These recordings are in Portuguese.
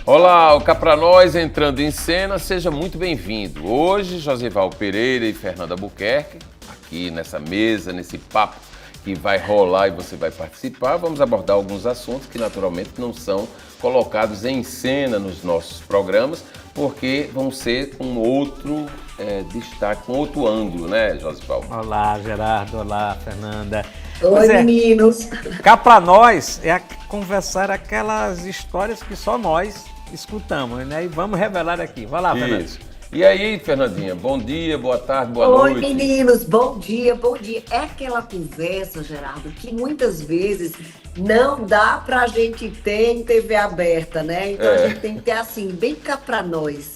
Olá, o Cá Pra Nós entrando em cena, seja muito bem-vindo. Hoje, Josival Pereira e Fernanda Buquerque, aqui nessa mesa, nesse papo que vai rolar e você vai participar, vamos abordar alguns assuntos que naturalmente não são colocados em cena nos nossos programas, porque vão ser com outro destaque, com outro ângulo, né, Josival? Olá, Gerardo. Olá, Fernanda. Oi, meninos. Cá pra nós é conversar aquelas histórias que só nós escutamos, né? E vamos revelar aqui. Vai lá, Fernanda. Isso. E aí, Fernandinha, bom dia, boa tarde, boa Oi, noite. meninos, bom dia, bom dia. É aquela conversa, Gerardo, que muitas vezes não dá pra gente ter em TV aberta, né? Então a gente tem que ter assim, bem cá pra nós.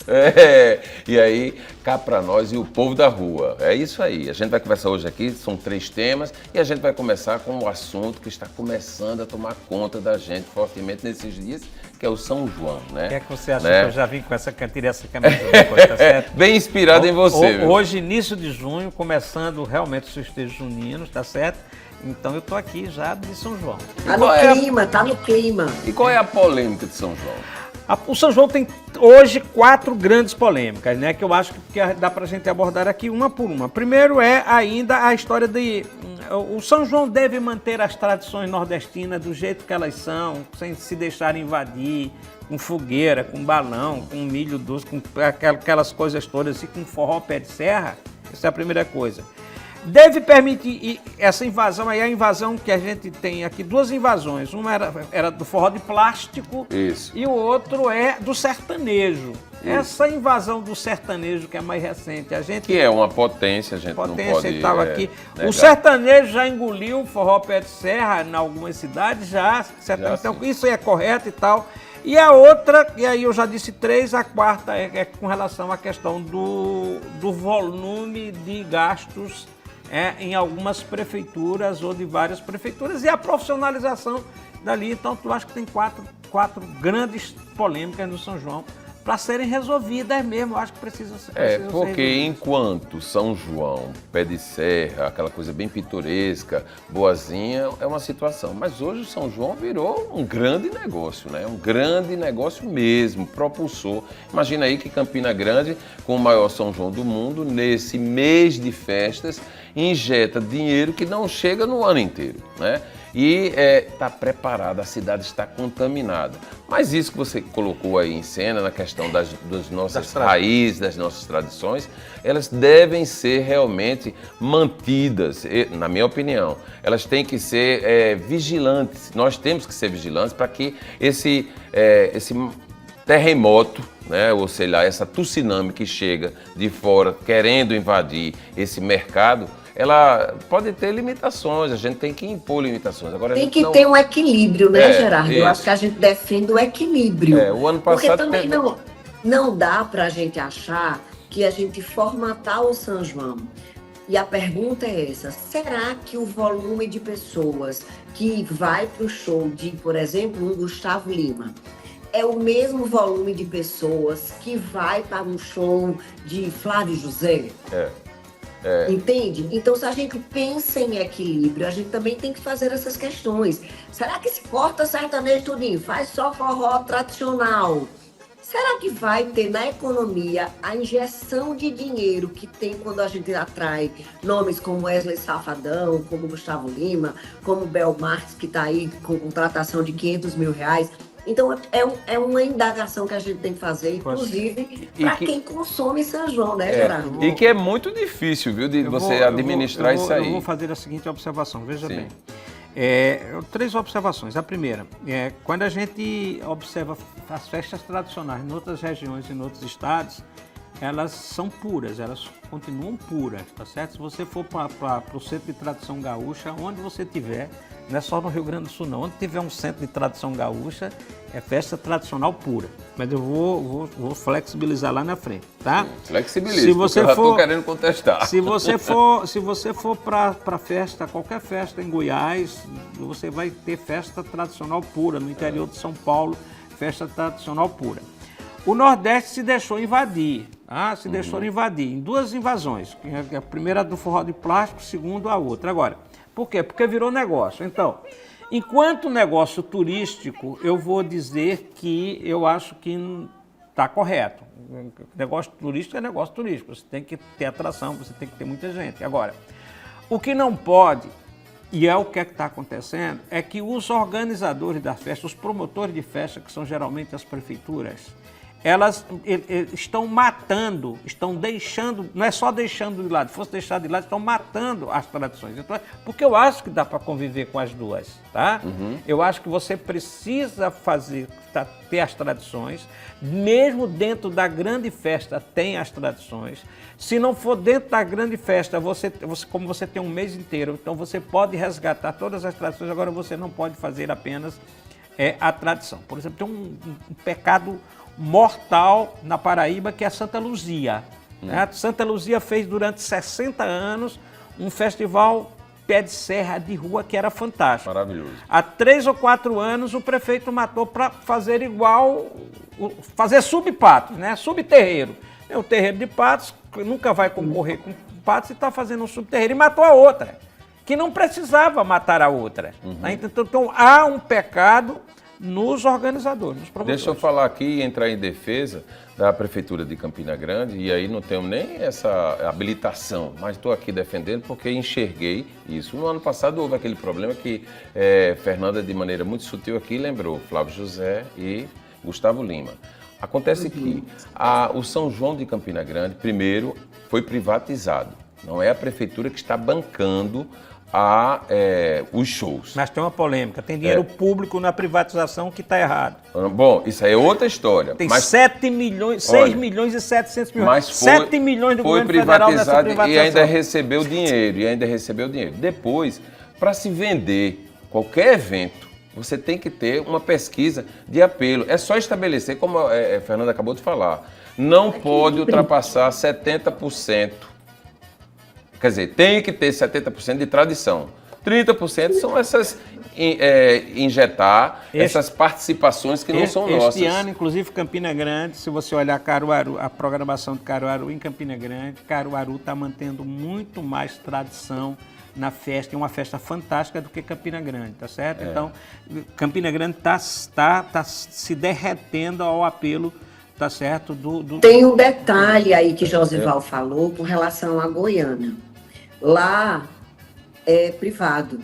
E aí, cá pra nós e o povo da rua. É isso aí. A gente vai conversar hoje aqui, são 3 temas, e a gente vai começar com o assunto que está começando a tomar conta da gente fortemente nesses dias, que é o São João, né? O que é que você acha que eu já vim com essa cantilha, essa camisa depois, tá certo? Bem inspirado em você, viu? Hoje, início de junho, começando realmente os festejos juninos, tá certo? Então eu tô aqui já de São João. Tá no clima, tá no clima. E qual é a polêmica de São João? O São João tem hoje 4 grandes polêmicas, né? Que eu acho que dá pra gente abordar aqui uma por uma. Primeiro é ainda a história de... O São João deve manter as tradições nordestinas do jeito que elas são, sem se deixar invadir, com fogueira, com balão, com milho doce, com aquelas coisas todas, e com forró pé de serra. Essa é a primeira coisa. Deve permitir essa invasão aí, a invasão que a gente tem aqui, 2 invasões. Uma era do forró de plástico. Isso. E o outro é do sertanejo. Essa invasão do sertanejo que é mais recente, a gente... Que é uma potência, a gente não pode e tal aqui. negar. O sertanejo já engoliu o forró pé de serra em algumas cidades, já então, isso é correto e tal. E a outra, e aí eu já disse 3, a quarta é com relação à questão do volume de gastos em algumas prefeituras ou de várias prefeituras e a profissionalização dali. Então, eu acho que tem quatro grandes polêmicas no São João para serem resolvidas mesmo. Eu acho que precisa ser porque resolvidas. enquanto São João, pé de serra, aquela coisa bem pitoresca, boazinha, é uma situação. Mas hoje o São João virou um grande negócio, né? Um grande negócio mesmo, propulsor. Imagina aí que Campina Grande, com o maior São João do mundo, nesse mês de festas, injeta dinheiro que não chega no ano inteiro, né? E está preparada, a cidade está contaminada. Mas isso que você colocou aí em cena, na questão das nossas raízes, das nossas tradições, elas devem ser realmente mantidas, na minha opinião. Elas têm que ser vigilantes, nós temos que ser vigilantes para que esse terremoto, né, ou sei lá, essa tsunami que chega de fora querendo invadir esse mercado, ela pode ter limitações, a gente tem que impor limitações. Agora, tem que ter um equilíbrio, né, Gerardo? Isso. Eu acho que a gente defende o equilíbrio. O ano passado porque também não dá pra gente achar que a gente formatar o São João. E a pergunta é essa: será que o volume de pessoas que vai pro show de, por exemplo, um Gustavo Lima, é o mesmo volume de pessoas que vai para um show de Flávio José? Entende? Então, se a gente pensa em equilíbrio, a gente também tem que fazer essas questões. Será que se corta sertanejo tudinho, faz só forró tradicional? Será que vai ter na economia a injeção de dinheiro que tem quando a gente atrai nomes como Wesley Safadão, como Gustavo Lima, como Bel Marques, que está aí com contratação de R$500 mil? Então, é uma indagação que a gente tem que fazer, inclusive, para quem consome São João, né, Gerardo? E que é muito difícil, viu, de você administrar isso aí. Eu vou fazer a seguinte observação, veja bem. 3 observações. A primeira, quando a gente observa as festas tradicionais em outras regiões e em outros estados, elas são puras, elas continuam puras, tá certo? Se você for para o centro de tradição gaúcha, onde você tiver, não é só no Rio Grande do Sul não, onde tiver um centro de tradição gaúcha, é festa tradicional pura. Mas eu vou flexibilizar lá na frente, tá? Flexibiliza, se você eu já estou querendo contestar. Se você for para festa, qualquer festa em Goiás, você vai ter festa tradicional pura. No interior de São Paulo, festa tradicional pura. O Nordeste se deixou invadir, tá? Se deixou invadir em 2 invasões. A primeira do forró de plástico, a segunda a outra. Agora, por quê? Porque virou negócio. Então, Enquanto negócio turístico, eu vou dizer que eu acho que está correto. Negócio turístico é negócio turístico, você tem que ter atração, você tem que ter muita gente. Agora, o que não pode, e é o que está acontecendo, é que os organizadores das festas, os promotores de festa, que são geralmente as prefeituras, elas estão matando, estão deixando, não é só deixando de lado, se fosse deixar de lado, estão matando as tradições. Então, porque eu acho que dá para conviver com as duas, tá? Eu acho que você precisa ter as tradições, mesmo dentro da grande festa tem as tradições. Se não for dentro da grande festa, como você tem um mês inteiro, então você pode resgatar todas as tradições, agora você não pode fazer apenas a tradição. Por exemplo, tem um pecado mortal na Paraíba, que é Santa Luzia. Né? Santa Luzia fez durante 60 anos um festival pé de serra de rua que era fantástico. Maravilhoso. Há 3 ou 4 anos o prefeito matou para fazer igual, fazer subpatos, né? Subterreiro. É um terreiro de patos, nunca vai concorrer com patos e está fazendo um subterreiro e matou a outra, que não precisava matar a outra. Né? Então há um pecado nos organizadores, nos promotores. Deixa eu falar aqui e entrar em defesa da Prefeitura de Campina Grande, e aí não tenho nem essa habilitação, mas estou aqui defendendo porque enxerguei isso. No ano passado houve aquele problema que Fernanda, de maneira muito sutil aqui, lembrou Flávio José e Gustavo Lima. Acontece que o São João de Campina Grande, primeiro, foi privatizado. Não é a Prefeitura que está bancando os shows. Mas tem uma polêmica, tem dinheiro público na privatização que está errado. Bom, isso aí é outra história. Tem 6 milhões e 700 milhões. Mas 7 milhões do governo federal nessa privatização. E ainda recebeu dinheiro. Depois, para se vender qualquer evento, você tem que ter uma pesquisa de apelo. É só estabelecer, como a Fernanda acabou de falar, não pode ultrapassar 70%. Quer dizer, tem que ter 70% de tradição. 30% são essas injetar essas participações que não são nossas. Este ano, inclusive, Campina Grande, se você olhar Caruaru, a programação de Caruaru em Campina Grande, Caruaru está mantendo muito mais tradição na festa, é uma festa fantástica do que Campina Grande, tá certo? Então, Campina Grande está se derretendo ao apelo, tá certo? Tem um detalhe aí que Josival falou com relação à Goiânia. Lá é privado,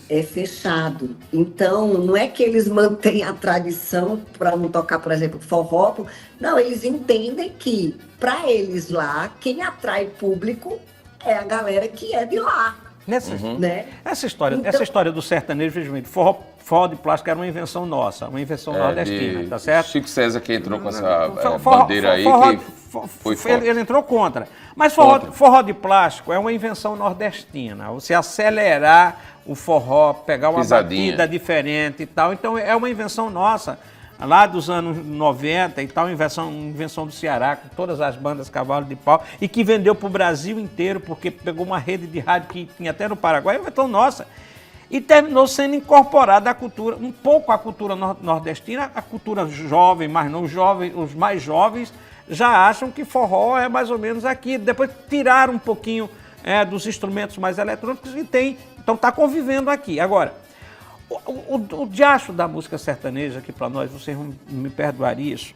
é fechado. Então, não é que eles mantêm a tradição para não tocar, por exemplo, forró. Não, eles entendem que, para eles lá, quem atrai público é a galera que é de lá. Né? Essa história do sertanejo, infelizmente, forró de plástico era uma invenção nossa, uma invenção nordestina, tá certo? Chico César que entrou com essa bandeira aí, que foi forte. Ele entrou contra. Mas forró de plástico é uma invenção nordestina. Você acelerar o forró, pegar uma batida diferente e tal. Então é uma invenção nossa, lá dos anos 90 e tal, invenção do Ceará, com todas as bandas Cavalo de Pau, e que vendeu para o Brasil inteiro, porque pegou uma rede de rádio que tinha até no Paraguai, é uma invenção nossa. E terminou sendo incorporada à cultura, um pouco à cultura nordestina, a cultura jovem, mas não jovem, os mais jovens já acham que forró é mais ou menos aqui. Depois tiraram um pouquinho dos instrumentos mais eletrônicos e então está convivendo aqui. Agora, o diacho da música sertaneja, que para nós, vocês vão me perdoar isso,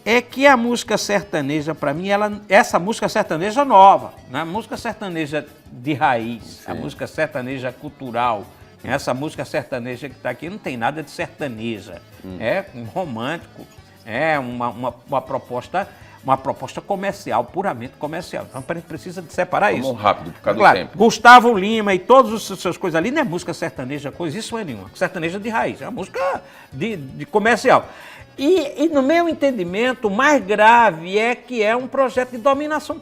é que a música sertaneja, para mim, essa música sertaneja nova, né? A música sertaneja de raiz, a música sertaneja cultural, essa música sertaneja que está aqui não tem nada de sertaneja, é um romântico, é uma proposta comercial, puramente comercial. Então a gente precisa de separar isso. Rápido, por causa do tempo. Gustavo Lima e todas as suas coisas ali não é música sertaneja, coisa isso não é nenhuma. Sertaneja de raiz, é uma música de comercial. E no meu entendimento, o mais grave é que é um projeto de dominação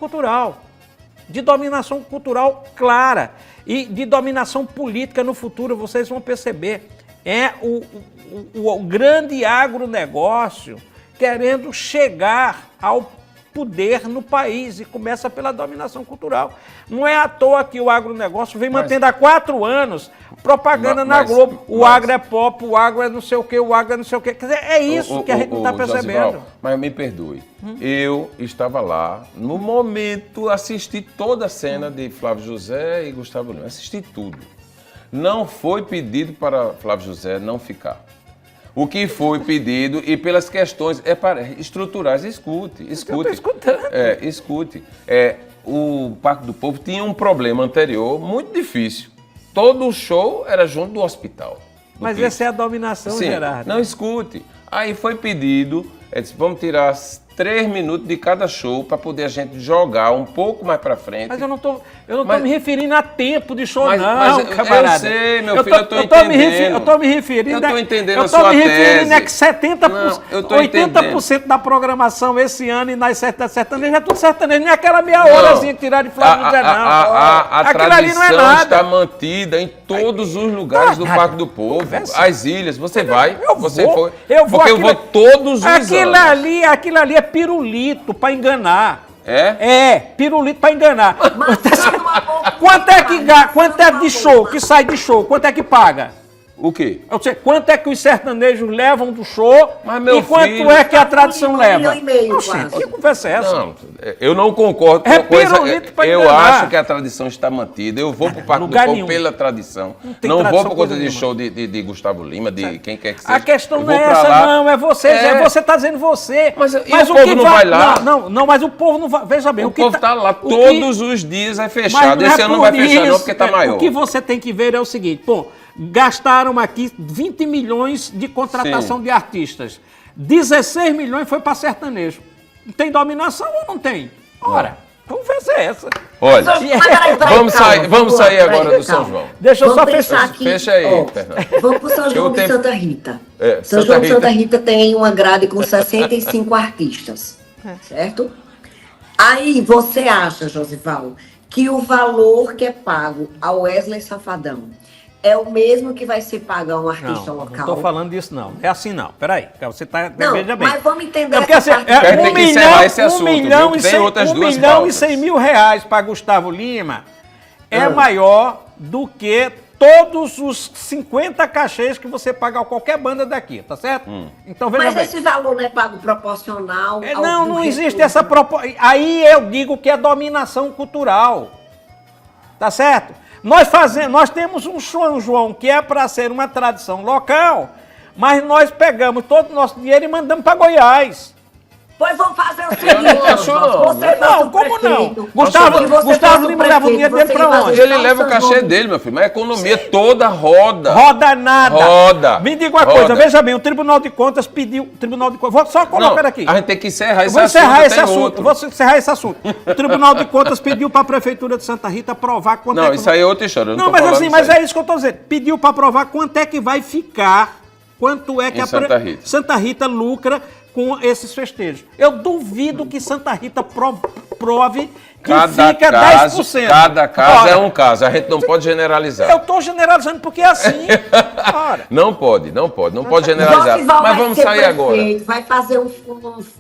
cultural clara e de dominação política no futuro, vocês vão perceber. É o grande agronegócio querendo chegar ao poder no país e começa pela dominação cultural. Não é à toa que o agronegócio vem mantendo há 4 anos propaganda na Globo. O agro é pop, o agro é não sei o quê, o agro é não sei o quê. Quer dizer, é isso que a gente não está percebendo. Josival, mas me perdoe. Eu estava lá, no momento, assisti toda a cena de Flávio José e Gustavo Lima. Assisti tudo. Não foi pedido para Flávio José não ficar. O que foi pedido, e pelas questões estruturais, escute. Eu tô escutando. Escute. O Parque do Povo tinha um problema anterior muito difícil. Todo o show era junto do hospital. Mas essa é a dominação, Sim, Gerardo. não escute. Aí foi pedido, disse, vamos tirar 3 minutos de cada show para poder a gente jogar um pouco mais para frente. Mas eu não tô me referindo a tempo de show, Mas camarada. eu sei, meu filho, eu tô entendendo. Eu tô me referindo... Eu tô entendendo a sua tese. Eu tô me referindo a que 70%, Não, eu tô 80% da programação esse ano e nas sertanejas é tudo sertanejo. Nem aquela meia horazinha que tiraram de Flávio José, não. A Aquilo ali não é tradição nada. está mantida em todos os lugares do Parque do Povo. As ilhas, você vai. Eu vou todos os anos. Aquilo ali é pirulito pra enganar. É? Pirulito pra enganar. Quanto é de show, que sai de show? Quanto é que paga? O quê? Eu sei, quanto é que os sertanejos levam do show e quanto é que a tradição leva? 1,5 milhão, Gente, que conversa é essa? Não, eu não concordo com É a coisa. pirulito pra Eu enganar. acho que a tradição está mantida. Eu vou pro Parque do lugar Povo nenhum. pela tradição. tem Não vou tradição por conta coisa de nenhuma. show de Gustavo Lima, de quem quer que seja. A questão Eu não é vou pra essa, lá. não, é você. Você tá dizendo você. Mas o povo que não vai lá? Não, mas o povo não vai. Veja bem, O povo tá lá todos os dias, é Mas fechado. não é Esse ano não por vai fechar não, isso, porque tá maior. O que você tem que ver é o seguinte, gastaram aqui 20 milhões de contratação Sim. de artistas. 16 milhões foi para sertanejo. Tem dominação ou não tem? Ora, conversa é essa. Olha, Mas peraí, vamos sair calma, agora peraí, do São calma. João. Deixa eu Vamos só pensar fechar. aqui. Fecha aí, ó, Fernando. Vamos pro São João Eu de tenho- Santa Rita. Santa São João de Rita. Santa Rita tem uma grade com 65 artistas, certo? Aí você acha, Josival, que o valor que é pago ao Wesley Safadão é o mesmo que vai ser pago a um artista Não local? tô falando disso não. É assim não. Peraí, você tá... Não, veja bem. mas vamos entender É porque essa assim, parte. A gente tem que encerrar esse assunto, viu? milhão Que e tem 100, outras 1 duas milhão e pautas. 100 mil reais para Gustavo Lima é maior do que todos os 50 cachês que você paga a qualquer banda daqui, tá certo? Então veja Mas bem. esse valor não é pago proporcional ao Não do existe recurso. essa proposta. Aí eu digo que é dominação cultural. Tá certo? Nós temos um São João que é para ser uma tradição local, mas nós pegamos todo o nosso dinheiro e mandamos para Goiás. Pois vamos fazer o Eu seguinte, não acho, não. você é Não, nosso como não? prefeito. Gustavo- E você Gustavo é nosso Lima leva o dinheiro dele prefeito, pra você vai onde? fazer Ele leva o São cachê João. dele, meu filho, mas a economia toda roda. Roda nada. Roda. Me diga uma Roda. coisa, veja bem, o Tribunal de Contas pediu. Vou só colocar Não, aqui. a gente tem que encerrar Eu esse vou encerrar assunto, esse tem assunto. outro. Vou encerrar esse assunto. O Tribunal de Contas pediu para a Prefeitura de Santa Rita provar quanto Não, é que... isso aí é outra história. eu Não, tô mas falando assim, isso mas aí. é isso que eu estou dizendo. Pediu para provar quanto é que vai ficar, quanto é que Em Santa Rita. Santa Rita lucra com esses festejos. Eu duvido que Santa Rita prove que fica 10%. Cada caso Ora, é um caso, a gente não pode generalizar. Eu estou generalizando porque é assim. Ora, Não pode generalizar. Josival Mas vai vamos ser sair agora. prefeito, vai fazer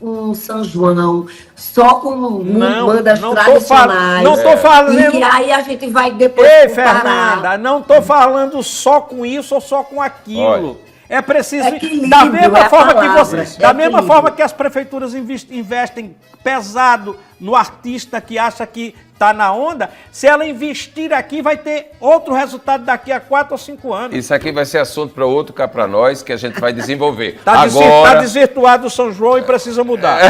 um São João só com Não, bandas não tô tradicionais. não tô falando- E aí a gente vai depois ei, comparar. Fernanda, não estou falando só com isso ou só com aquilo. Olha. É preciso, Equilíbrio da mesma é a forma que palavra, você, é da mesma equilíbrio. forma que as prefeituras investem pesado no artista que acha que está na onda, se ela investir aqui vai ter outro resultado daqui a 4 ou 5 anos. Isso aqui vai ser assunto para outro cá para nós, que a gente vai desenvolver. Tá Agora, desvirtuado o São João e precisa mudar.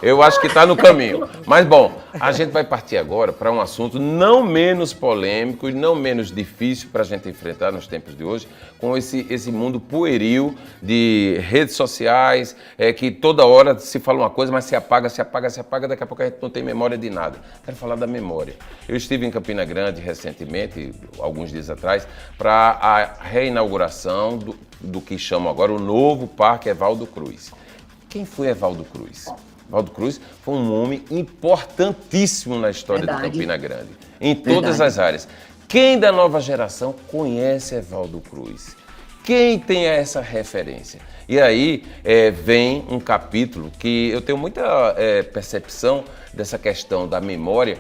eu acho que está no caminho. Mas, bom, a gente vai partir agora para um assunto não menos polêmico e não menos difícil para a gente enfrentar nos tempos de hoje, com esse mundo pueril de redes sociais, que toda hora se fala uma coisa, mas se apaga, daqui a pouco a gente não tem memória de nada. Quero falar da memória. Eu estive em Campina Grande recentemente, alguns dias atrás, para a reinauguração do que chamam agora o novo Parque Evaldo Cruz. Quem foi Evaldo Cruz? Evaldo Cruz foi um homem importantíssimo na história de Verdade. Campina Grande, em todas Verdade. as áreas. Quem da nova geração conhece Evaldo Cruz? Quem tem essa referência? E aí vem um capítulo que eu tenho muita percepção dessa questão da memória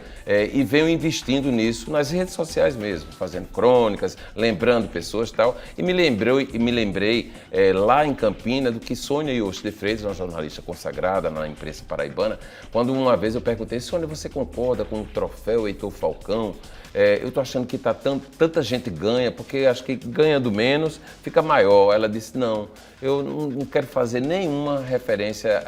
e venho investindo nisso nas redes sociais mesmo, fazendo crônicas, lembrando pessoas e tal. E me lembrei lá em Campina do que Sônia Yoshi de Freitas, uma jornalista consagrada na imprensa paraibana, quando uma vez eu perguntei: Sônia, você concorda com o troféu Heitor Falcão? Eu tô achando que tanta gente ganha, porque acho que ganhando menos fica maior. Ela disse: não, eu não quero fazer nenhuma referência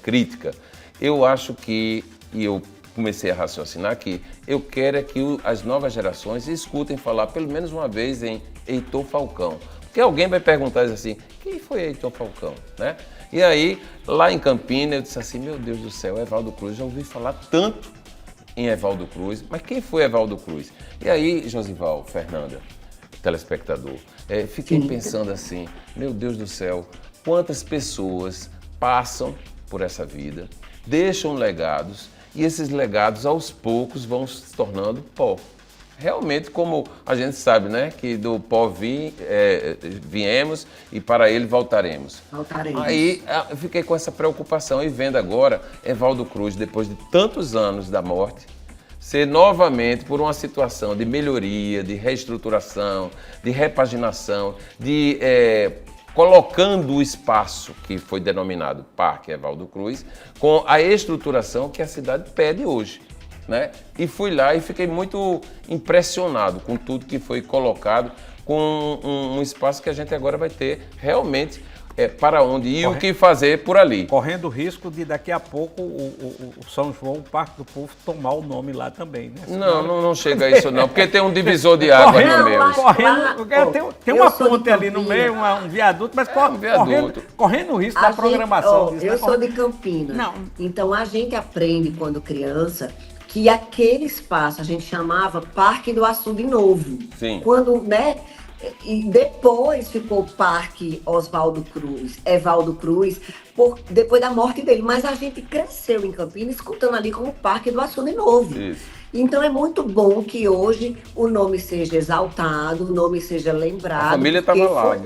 crítica. Eu acho que, e eu comecei a raciocinar que eu quero é que as novas gerações escutem falar pelo menos uma vez em Heitor Falcão. Porque alguém vai perguntar assim: quem foi Heitor Falcão? Né? E aí, lá em Campina, eu disse assim: meu Deus do céu, Evaldo Cruz, já ouvi falar tanto em Evaldo Cruz, mas quem foi Evaldo Cruz? E aí, Josival, Fernanda, telespectador, fiquei pensando assim: meu Deus do céu, quantas pessoas passam por essa vida, deixam legados, e esses legados aos poucos vão se tornando pó. Realmente, como a gente sabe, né, que do pó viemos e para ele voltaremos. Aí eu fiquei com essa preocupação e vendo agora Evaldo Cruz, depois de tantos anos da morte, ser novamente por uma situação de melhoria, de reestruturação, de repaginação, de colocando o espaço que foi denominado Parque Evaldo Cruz com a estruturação que a cidade pede hoje. Né? E fui lá e fiquei muito impressionado com tudo que foi colocado, com um espaço que a gente agora vai ter realmente para onde ir e o que fazer por ali. Correndo o risco de daqui a pouco o São João, o Parque do Povo, tomar o nome lá também, né? Não chega a isso não, porque tem um divisor de água no meio. Tem uma ponte ali no meio, um viaduto, mas correndo o risco da programação. Eu sou de Campina, então a gente aprende quando criança que aquele espaço a gente chamava Parque do Açude Novo. Sim. Quando, né? E depois ficou Parque Evaldo Cruz, depois da morte dele. Mas a gente cresceu em Campinas escutando ali como Parque do Açude Novo. Isso. Então é muito bom que hoje o nome seja exaltado, o nome seja lembrado. A família estava lá. Foi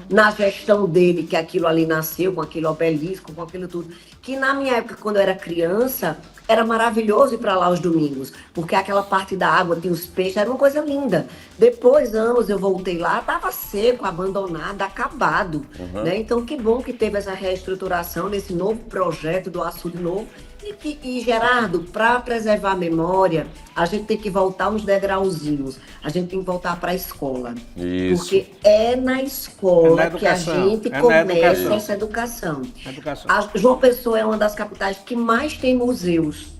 na gestão dele que aquilo ali nasceu, com aquele obelisco, com aquilo tudo. Que na minha época, quando eu era criança, era maravilhoso ir para lá aos domingos, porque aquela parte da água, tinha os peixes, era uma coisa linda. Depois, anos, eu voltei lá, estava seco, abandonado, acabado. Né? Então, que bom que teve essa reestruturação nesse novo projeto do Açude Novo. E Gerardo, para preservar a memória, a gente tem que voltar uns degrauzinhos. A gente tem que voltar para a escola. Isso. Porque é na escola que a gente começa essa educação. João Pessoa é uma das capitais que mais tem museus.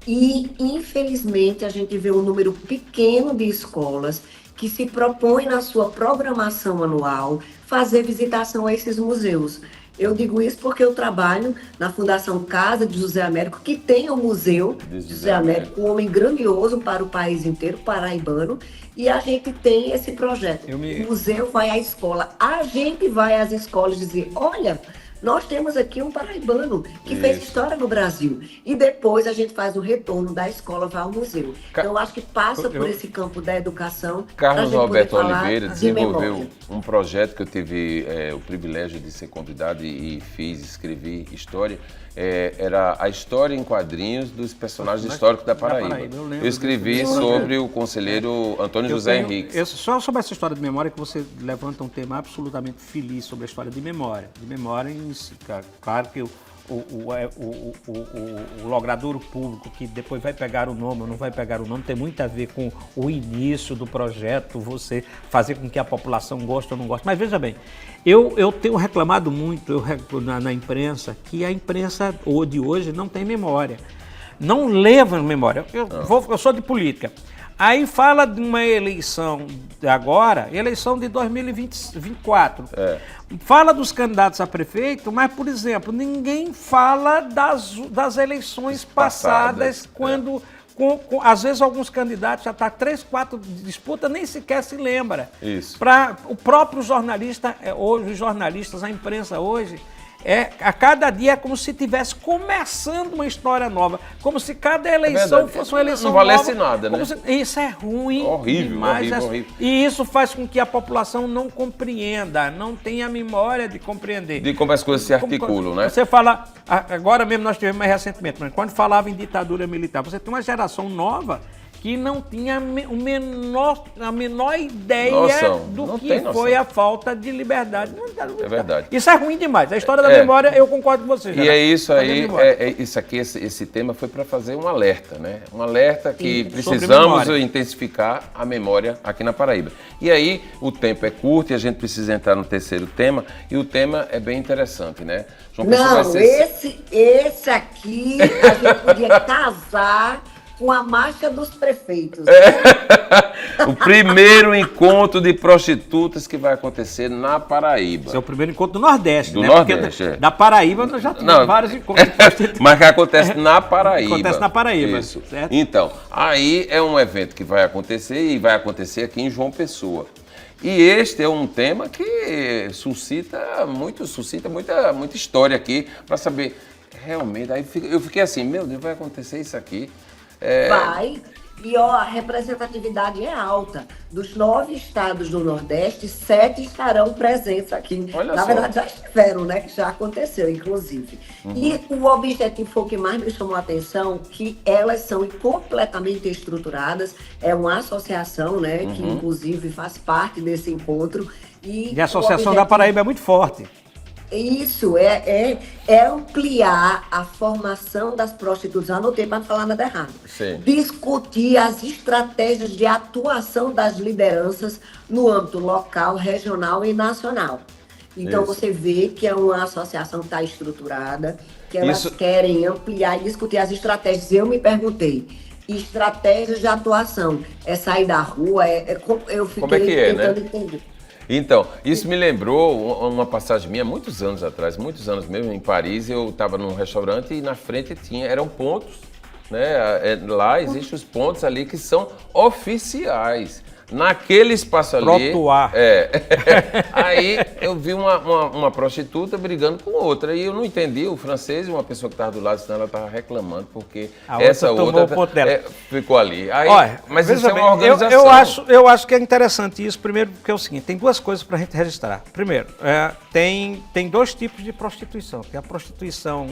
E, infelizmente, a gente vê um número pequeno de escolas que se propõem na sua programação anual fazer visitação a esses museus. Eu digo isso porque eu trabalho na Fundação Casa de José Américo, que tem o Museu de José Américo, um homem grandioso para o país inteiro, paraibano, e a gente tem esse projeto. O museu vai à escola, a gente vai às escolas dizer: olha, nós temos aqui um paraibano que fez história no Brasil. E depois a gente faz o retorno da escola, vai ao museu. Então, eu acho que passa por esse campo da educação. Carlos Roberto Oliveira desenvolveu um projeto que eu tive o privilégio de ser convidado e escrevi história. Era a história em quadrinhos dos personagens históricos da Paraíba. Eu escrevi sobre o conselheiro Antônio José Henriques. Só sobre essa história de memória, que você levanta um tema absolutamente feliz sobre a história de memória. De memória em si. Claro que o logradouro público, que depois vai pegar o nome ou não vai pegar o nome, tem muito a ver com o início do projeto, você fazer com que a população goste ou não goste. Mas veja bem, eu tenho reclamado muito na imprensa que a imprensa de hoje não tem memória. Não leva memória. Eu sou de política. Aí fala de uma eleição agora, eleição de 2024. Fala dos candidatos a prefeito, mas, por exemplo, ninguém fala das eleições passadas, quando, às vezes, alguns candidatos já estão 3, 4 disputas, nem sequer se lembra. Isso. Para o próprio jornalista, hoje, os jornalistas, a imprensa hoje, A cada dia é como se estivesse começando uma história nova, como se cada eleição fosse uma eleição nova. Não valesse nova, nada, né? Isso é ruim horrível, demais. horrível. E isso faz com que a população não compreenda, não tenha memória de compreender. De como as coisas se articulam, né? Você fala, agora mesmo nós tivemos mais recentemente, mas quando falava em ditadura militar, você tem uma geração nova que não tinha a menor ideia do que foi a falta de liberdade. É verdade. Isso é ruim demais. A história da memória, eu concordo com você. E é isso aí, isso aqui, esse tema foi para fazer um alerta, né? Um alerta que precisamos intensificar a memória aqui na Paraíba. E aí, o tempo é curto e a gente precisa entrar no terceiro tema, e o tema é bem interessante, né? João Pessoa vai ser... esse aqui, a gente podia casar com a marcha dos prefeitos. O primeiro encontro de prostitutas que vai acontecer na Paraíba. Esse é o primeiro encontro do Nordeste, né? Nordeste, da Paraíba nós já tivemos vários encontros de prostitutas. Mas que acontece na Paraíba. Acontece na Paraíba. Isso. Certo? Então, aí é um evento que vai acontecer e vai acontecer aqui em João Pessoa. E este é um tema que suscita muita história aqui para saber realmente. Aí eu fiquei assim, meu Deus, vai acontecer isso aqui. Vai. E a representatividade é alta. Dos 9 estados do Nordeste, 7 estarão presentes aqui. Na verdade, já estiveram, né? Que já aconteceu, inclusive. E o objetivo foi o que mais me chamou a atenção, que elas são completamente estruturadas. É uma associação, né? Que, inclusive, faz parte desse encontro. E a Associação da Paraíba é muito forte. Isso, é ampliar a formação das prostitutas. Anotei para não falar nada errado. Sim. Discutir as estratégias de atuação das lideranças no âmbito local, regional e nacional. Então, você vê que é uma associação que está estruturada, que elas querem ampliar e discutir as estratégias. Eu me perguntei, estratégias de atuação, é sair da rua? Eu fiquei tentando entender. Então, isso me lembrou uma passagem minha, muitos anos atrás, muitos anos mesmo, em Paris, eu estava num restaurante e na frente eram pontos, né? Lá existem os pontos ali que são oficiais. Naquele espaço ali... Trotuar. Aí eu vi uma prostituta brigando com outra. E eu não entendi o francês, uma pessoa que estava do lado, senão ela estava reclamando, porque essa outra ficou ali. Aí, olha, mas isso é uma organização. Eu acho que é interessante isso, primeiro, porque é o seguinte, tem duas coisas para a gente registrar. Primeiro, tem 2 tipos de prostituição. Tem a prostituição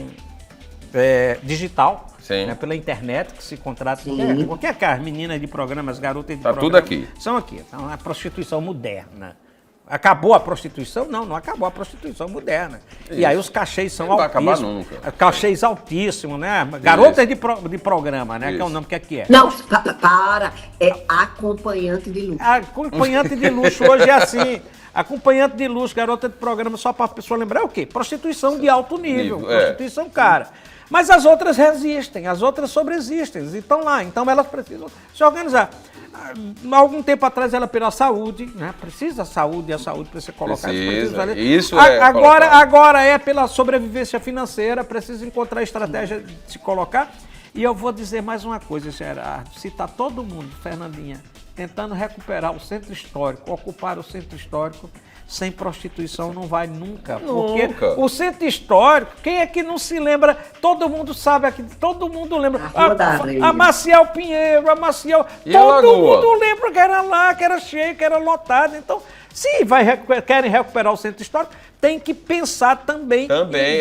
digital, né, pela internet, que se contrata qualquer as meninas de programas, garotas de programas. Tudo aqui. São aqui. Então, a prostituição moderna. Acabou a prostituição? Não acabou a prostituição moderna. Isso. E aí os cachês são altíssimos. Não vai acabar nunca. Cachês altíssimos, né? Garotas de programa, né? Isso. Que é o nome que é. Não, é acompanhante de luxo. Acompanhante de luxo hoje é assim. Acompanhante de luxo, garota de programa, só para a pessoa lembrar o quê? Prostituição de alto nível, prostituição cara. Mas as outras resistem, as outras sobreexistem, estão lá, então elas precisam se organizar. Há algum tempo atrás ela pela saúde, né? Precisa saúde, a saúde precisa colocar isso. Agora é pela sobrevivência financeira, precisa encontrar estratégia de se colocar. E eu vou dizer mais uma coisa, Gerardo, se está todo mundo, Fernandinha, tentando recuperar o centro histórico, ocupar o centro histórico, sem prostituição não vai nunca. Porque o centro histórico, quem é que não se lembra? Todo mundo sabe aqui, todo mundo lembra. A Maciel Pinheiro, a Maciel. Todo mundo lembra que era lá, que era cheio, que era lotado. Então, se querem recuperar o centro histórico, tem que pensar também.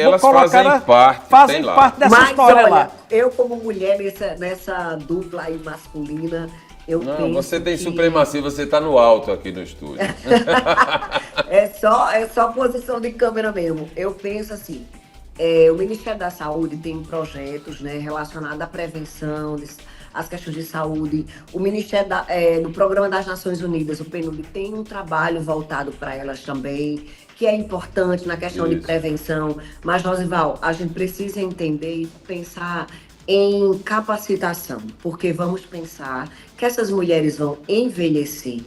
Elas fazem parte dessa história lá. Eu, como mulher, nessa dupla aí masculina, você tem supremacia, você está no alto aqui no estúdio. É só posição de câmera mesmo. Eu penso assim, o Ministério da Saúde tem projetos, né, relacionados à prevenção, às questões de saúde. O Ministério do Programa das Nações Unidas, o PNUD, tem um trabalho voltado para elas também, que é importante na questão de prevenção. Mas, Rosival, a gente precisa entender e pensar em capacitação, porque vamos pensar que essas mulheres vão envelhecer,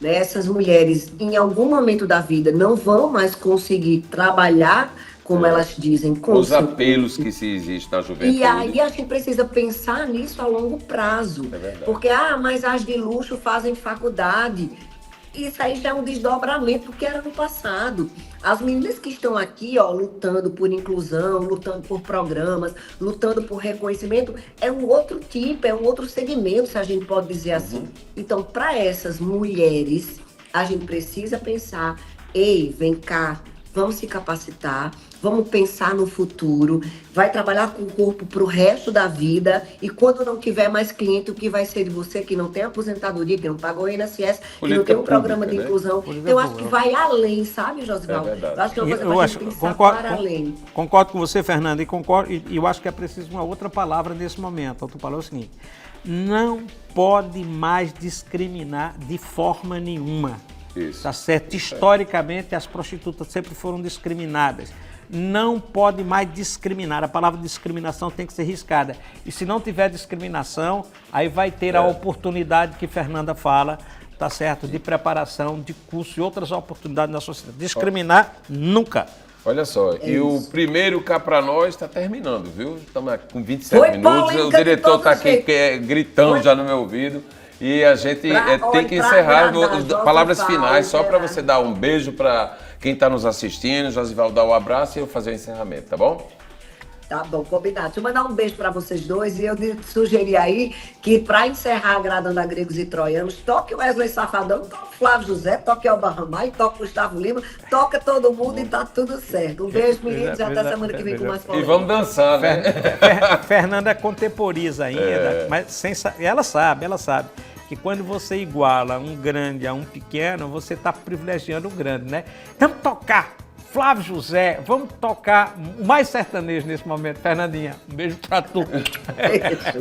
né? Essas mulheres, em algum momento da vida, não vão mais conseguir trabalhar, como elas dizem, com os apelos que se existem na juventude. E aí a gente precisa pensar nisso a longo prazo. Porque, mas as de luxo fazem faculdade. Isso aí já é um desdobramento do que era no passado. As meninas que estão aqui, ó, lutando por inclusão, lutando por programas, lutando por reconhecimento, é um outro tipo, é um outro segmento, se a gente pode dizer assim. Então, para essas mulheres, a gente precisa pensar, ei, vem cá, vamos se capacitar, vamos pensar no futuro, vai trabalhar com o corpo para o resto da vida e quando não tiver mais cliente, o que vai ser de você que não tem aposentadoria, que não pagou INSS, que não tem um programa de inclusão. Eu acho que vai além, sabe, Josival? Eu acho que é uma coisa para a gente pensar para além. Concordo com você, Fernanda, e eu acho que é preciso uma outra palavra nesse momento. Tu falou o seguinte, não pode mais discriminar de forma nenhuma. Isso. Tá certo? Historicamente, as prostitutas sempre foram discriminadas. Não pode mais discriminar. A palavra discriminação tem que ser riscada. E se não tiver discriminação, aí vai ter a oportunidade que Fernanda fala, tá certo? De preparação, de curso e outras oportunidades na sociedade. Discriminar, nunca. Olha só, o primeiro Cá Pra Nós está terminando, viu? Estamos com 27 minutos. O diretor está aqui gritando já no meu ouvido. E a gente tem que encerrar as palavras finais, só para você dar um beijo para quem está nos assistindo. Josival dá um abraço e eu fazer o encerramento, tá bom? Tá bom, combinado. Deixa eu mandar um beijo para vocês dois e eu sugeri aí que para encerrar Agradando a Gregos e Troianos, toque o Wesley Safadão, toque o Flávio José, toque Elba Ramalho, toque o Gustavo Lima, toca todo mundo e tá tudo certo. Um beijo, meninos, e até semana que vem com mais polêmica. E vamos dançar, né? Fernanda contemporiza ainda, mas ela sabe que quando você iguala um grande a um pequeno, você está privilegiando o grande, né? Vamos tocar Flávio José, vamos tocar o mais sertanejo nesse momento. Fernandinha, um beijo pra tu.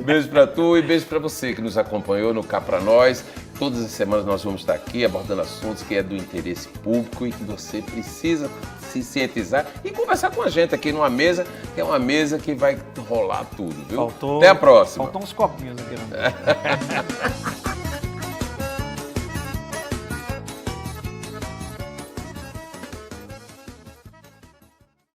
Beijo pra tu e beijo pra você que nos acompanhou no Cá Pra Nós. Todas as semanas nós vamos estar aqui abordando assuntos que é do interesse público e que você precisa se cientizar e conversar com a gente aqui numa mesa, que é uma mesa que vai rolar tudo, viu? Até a próxima. Faltou uns copinhos aqui. Né?